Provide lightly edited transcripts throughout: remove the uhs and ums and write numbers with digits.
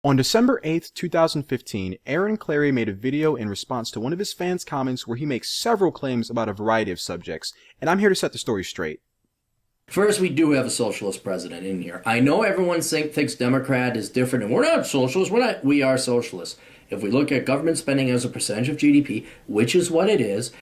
On December 8th, 2015, AaronClarey made a video in response to one of his fans' comments where he makes several claims about a variety of subjects, and I'm here to set the story straight. First, we do have a socialist president in here. I know everyone thinks Democrat is different, and we're not socialists. We are socialists. If we look at government spending as a percentage of GDP, which is what it is.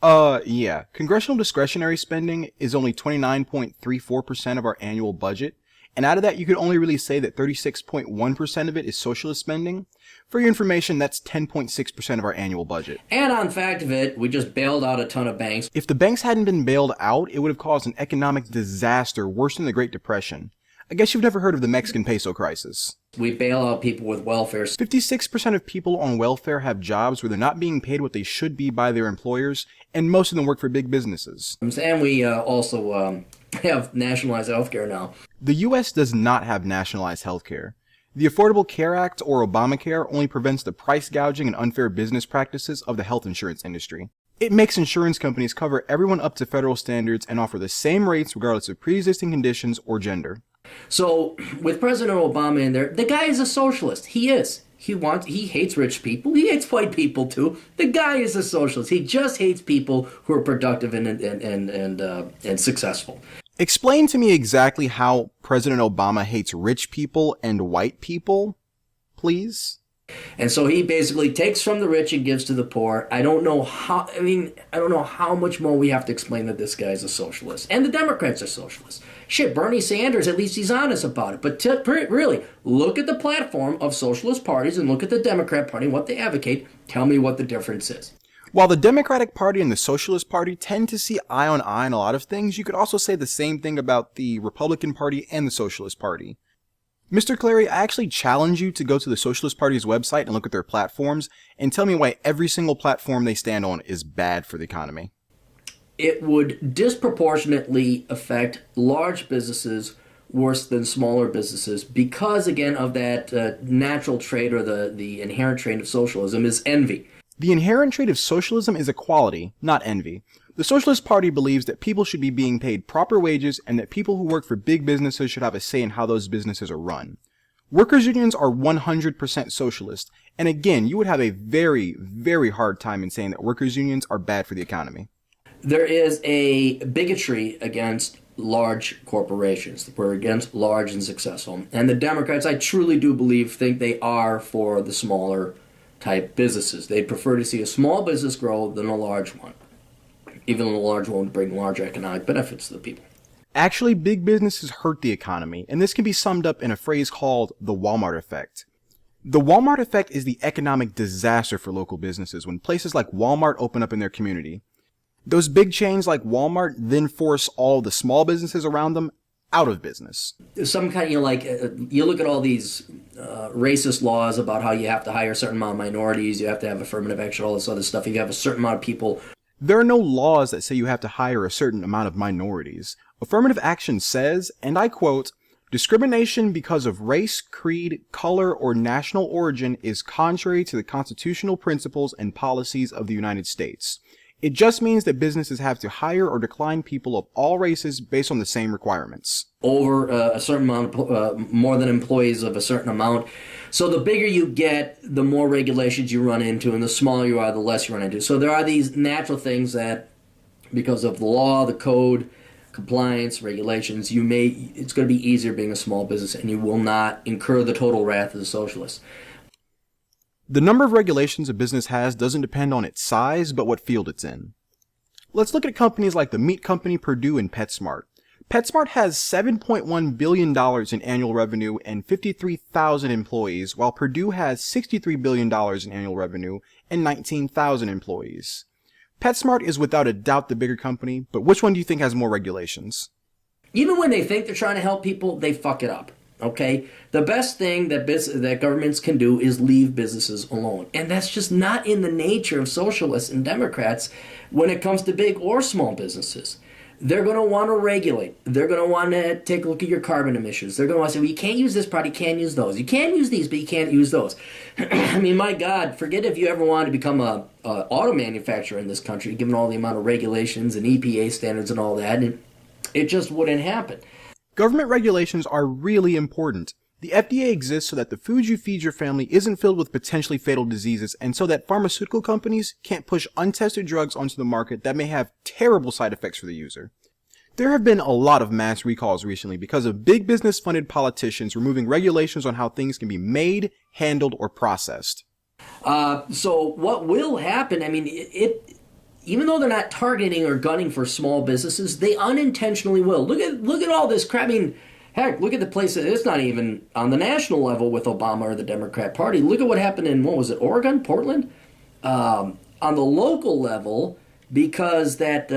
Yeah. Congressional discretionary spending is only 29.34% of our annual budget, and out of that, you could only really say that 36.1% of it is socialist spending. For your information, that's 10.6% of our annual budget. And on fact of it, we just bailed out a ton of banks. If the banks hadn't been bailed out, it would have caused an economic disaster worse than the Great Depression. I guess you've never heard of the Mexican peso crisis. We bail out people with welfare. 56% of people on welfare have jobs where they're not being paid what they should be by their employers, and most of them work for big businesses. And we also have nationalized healthcare now. The U.S. does not have nationalized healthcare. The Affordable Care Act, or Obamacare, only prevents the price gouging and unfair business practices of the health insurance industry. It makes insurance companies cover everyone up to federal standards and offer the same rates regardless of pre-existing conditions or gender. So, with President Obama in there, the guy is a socialist. He is. He hates rich people. He hates white people too. The guy is a socialist. He just hates people who are productive and successful. Explain to me exactly how President Obama hates rich people and white people, please. And so he basically takes from the rich and gives to the poor. I don't know how much more we have to explain that this guy is a socialist. And the Democrats are socialists. Shit, Bernie Sanders, at least he's honest about it. But really, look at the platform of socialist parties and look at the Democrat Party and what they advocate. Tell me what the difference is. While the Democratic Party and the Socialist Party tend to see eye on eye on a lot of things, you could also say the same thing about the Republican Party and the Socialist Party. Mr. Clarey, I actually challenge you to go to the Socialist Party's website and look at their platforms and tell me why every single platform they stand on is bad for the economy. It would disproportionately affect large businesses worse than smaller businesses because, again, of that natural trait or the inherent trait of socialism is envy. The inherent trait of socialism is equality, not envy. The Socialist Party believes that people should be being paid proper wages and that people who work for big businesses should have a say in how those businesses are run. Workers' unions are 100% socialist, and again, you would have a very, very hard time in saying that workers' unions are bad for the economy. There is a bigotry against large corporations. We're against large and successful. And the Democrats, I truly do believe, think they are for the smaller type businesses. They'd prefer to see a small business grow than a large one, even though a large one would bring large economic benefits to the people. Actually, big businesses hurt the economy, and this can be summed up in a phrase called the Walmart effect. The Walmart effect is the economic disaster for local businesses when places like Walmart open up in their community. Those big chains like Walmart then force all the small businesses around them out of business. Some kind of, you look at all these racist laws about how you have to hire a certain amount of minorities, you have to have affirmative action, all this other stuff. You have a certain amount of people. There are no laws that say you have to hire a certain amount of minorities. Affirmative action says, and I quote, "Discrimination because of race, creed, color, or national origin is contrary to the constitutional principles and policies of the United States. It just means that businesses have to hire or decline people of all races based on the same requirements." Over a certain amount, more than employees of a certain amount. So the bigger you get, the more regulations you run into, and the smaller you are, the less you run into. So there are these natural things that, because of the law, the code, compliance, regulations, it's going to be easier being a small business, and you will not incur the total wrath of the socialists. The number of regulations a business has doesn't depend on its size, but what field it's in. Let's look at companies like the meat company Purdue and PetSmart. PetSmart has $7.1 billion in annual revenue and 53,000 employees, while Purdue has $63 billion in annual revenue and 19,000 employees. PetSmart is without a doubt the bigger company, but which one do you think has more regulations? Even when they think they're trying to help people, they fuck it up. Okay? The best thing that governments can do is leave businesses alone. And that's just not in the nature of socialists and Democrats when it comes to big or small businesses. They're going to want to regulate. They're going to want to take a look at your carbon emissions. They're going to want to say, well, you can't use this product, you can't use those. You can use these, but you can't use those. I mean, my God, forget if you ever wanted to become a auto manufacturer in this country, given all the amount of regulations and EPA standards and all that, and it just wouldn't happen. Government regulations are really important. The FDA exists so that the food you feed your family isn't filled with potentially fatal diseases, and so that pharmaceutical companies can't push untested drugs onto the market that may have terrible side effects for the user. There have been a lot of mass recalls recently because of big business funded politicians removing regulations on how things can be made, handled, or processed. So what will happen, I mean, even though they're not targeting or gunning for small businesses, they unintentionally will. Look at all this crap. I mean, heck, look at the place that it's not even on the national level with Obama or the Democrat Party. Look at what happened in, what was it, Oregon, Portland? On the local level, because that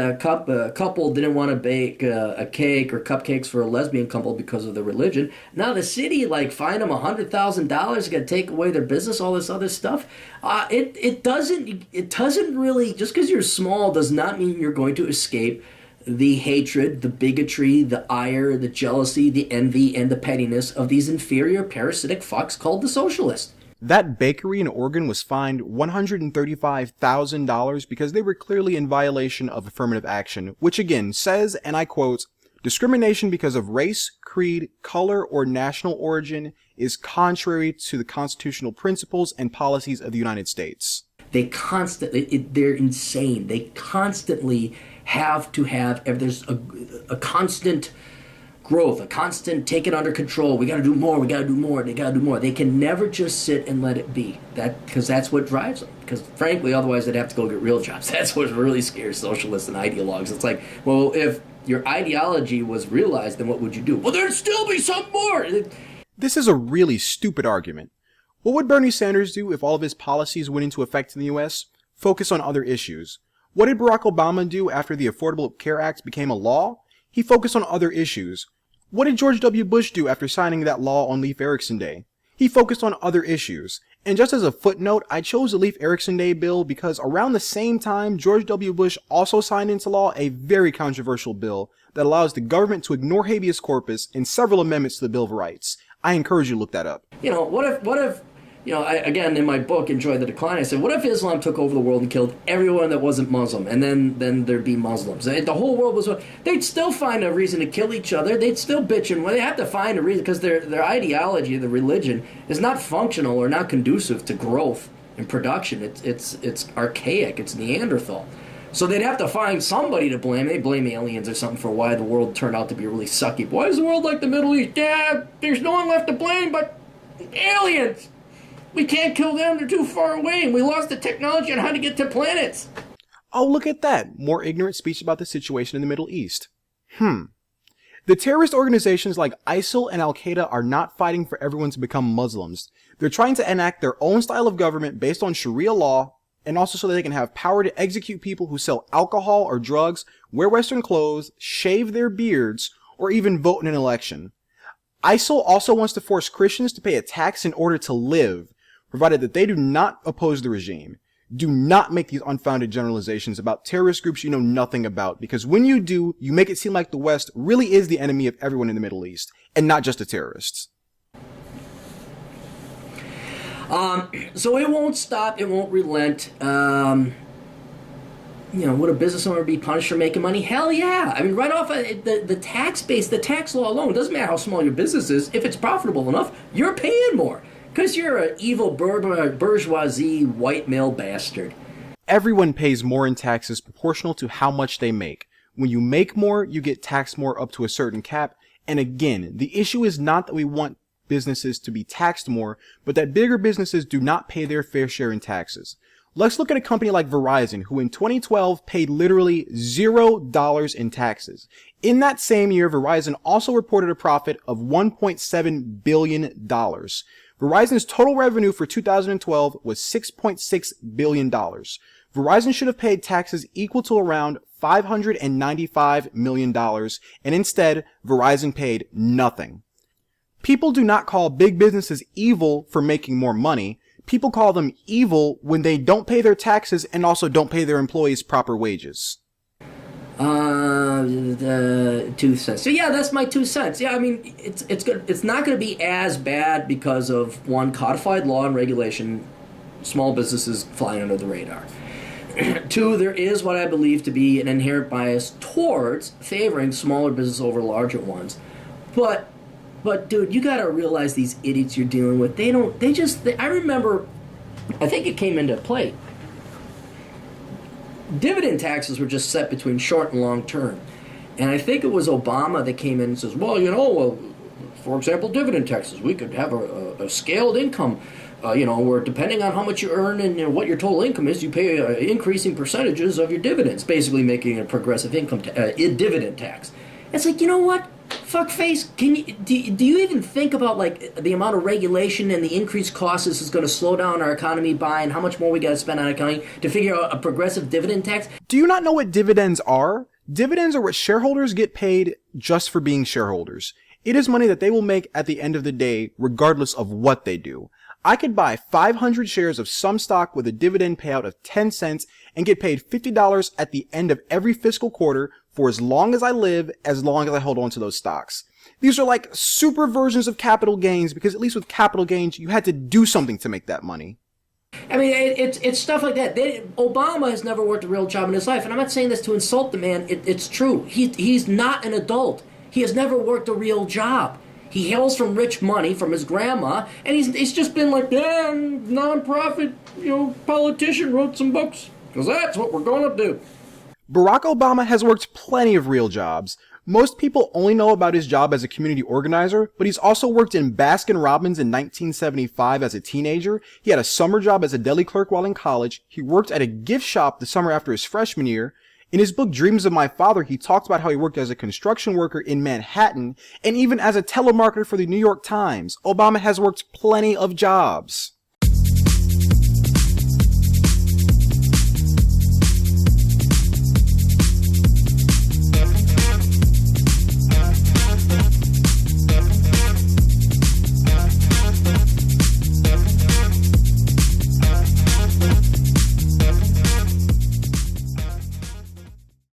couple didn't want to bake a cake or cupcakes for a lesbian couple because of their religion. Now the city fined them $100,000, got to take away their business, all this other stuff. It doesn't really, just because you're small does not mean you're going to escape the hatred, the bigotry, the ire, the jealousy, the envy, and the pettiness of these inferior parasitic fucks called the socialists. That bakery in Oregon was fined $135,000 because they were clearly in violation of affirmative action, which again says, and I quote, "Discrimination because of race, creed, color, or national origin is contrary to the constitutional principles and policies of the United States." They're insane. They constantly have to have, there's a constant growth, a constant take it under control. We got to do more. They got to do more. They can never just sit and let it be. Because that's what drives them. Because frankly, otherwise they'd have to go get real jobs. That's what really scares socialists and ideologues. It's like, well, if your ideology was realized, then what would you do? Well, there'd still be some more. This is a really stupid argument. What would Bernie Sanders do if all of his policies went into effect in the US? Focus on other issues. What did Barack Obama do after the Affordable Care Act became a law? He focused on other issues. What did George W. Bush do after signing that law on Leif Erikson Day? He focused on other issues. And just as a footnote, I chose the Leif Erikson Day bill because around the same time, George W. Bush also signed into law a very controversial bill that allows the government to ignore habeas corpus and several amendments to the Bill of Rights. I encourage you to look that up. What if again, in my book, Enjoy the Decline, I said, what if Islam took over the world and killed everyone that wasn't Muslim, and then there'd be Muslims? The whole world was... They'd still find a reason to kill each other. They'd still bitch and... They have to find a reason, because their ideology, their religion, is not functional or not conducive to growth and production. It's archaic. It's Neanderthal. So they'd have to find somebody to blame. They blame aliens or something for why the world turned out to be really sucky. Why is the world like the Middle East? Yeah, there's no one left to blame but aliens. We can't kill them, they're too far away, and we lost the technology on how to get to planets. Oh, look at that. More ignorant speech about the situation in the Middle East. The terrorist organizations like ISIL and Al-Qaeda are not fighting for everyone to become Muslims. They're trying to enact their own style of government based on Sharia law, and also so that they can have power to execute people who sell alcohol or drugs, wear Western clothes, shave their beards, or even vote in an election. ISIL also wants to force Christians to pay a tax in order to live, provided that they do not oppose the regime. Do not make these unfounded generalizations about terrorist groups you know nothing about, because when you do, you make it seem like the West really is the enemy of everyone in the Middle East, and not just the terrorists. So it won't stop, it won't relent. Would a business owner be punished for making money? Hell yeah. I mean, right off the tax base, the tax law alone, doesn't matter how small your business is, if it's profitable enough, you're paying more. Because you're an evil bourgeoisie white male bastard. Everyone pays more in taxes proportional to how much they make. When you make more, you get taxed more up to a certain cap. And again, the issue is not that we want businesses to be taxed more, but that bigger businesses do not pay their fair share in taxes. Let's look at a company like Verizon, who in 2012 paid literally $0 in taxes. In that same year, Verizon also reported a profit of $1.7 billion. Verizon's total revenue for 2012 was $6.6 billion. Verizon should have paid taxes equal to around $595 million, and instead, Verizon paid nothing. People do not call big businesses evil for making more money. People call them evil when they don't pay their taxes and also don't pay their employees proper wages. 2 cents. So yeah, that's my 2 cents. Yeah, I mean, it's good. It's not going to be as bad because of, one, codified law and regulation, small businesses flying under the radar. 2, there is what I believe to be an inherent bias towards favoring smaller businesses over larger ones. But But dude, you gotta realize these idiots you're dealing with. I remember, I think it came into play. Dividend taxes were just set between short and long term. And I think it was Obama that came in and says, well, for example, dividend taxes, we could have a scaled income, where depending on how much you earn and what your total income is, you pay increasing percentages of your dividends, basically making a progressive income dividend tax. It's like, you know what? Fuckface, do you even think about like the amount of regulation and the increased costs this is going to slow down our economy by, and how much more we got to spend on accounting to figure out a progressive dividend tax? Do you not know what dividends are? Dividends are what shareholders get paid just for being shareholders. It is money that they will make at the end of the day, regardless of what they do. I could buy 500 shares of some stock with a dividend payout of 10 cents and get paid $50 at the end of every fiscal quarter for as long as I live, as long as I hold on to those stocks. These are like super versions of capital gains, because at least with capital gains, you had to do something to make that money. I mean, it's stuff like that. Obama has never worked a real job in his life, and I'm not saying this to insult the man. It's true. He's not an adult. He has never worked a real job. He hails from rich money from his grandma, and he's just been like, nonprofit, politician, wrote some books, because that's what we're going to do. Barack Obama has worked plenty of real jobs. Most people only know about his job as a community organizer, but he's also worked in Baskin-Robbins in 1975 as a teenager. He had a summer job as a deli clerk while in college. He worked at a gift shop the summer after his freshman year. In his book, Dreams of My Father, he talks about how he worked as a construction worker in Manhattan and even as a telemarketer for the New York Times. Obama has worked plenty of jobs.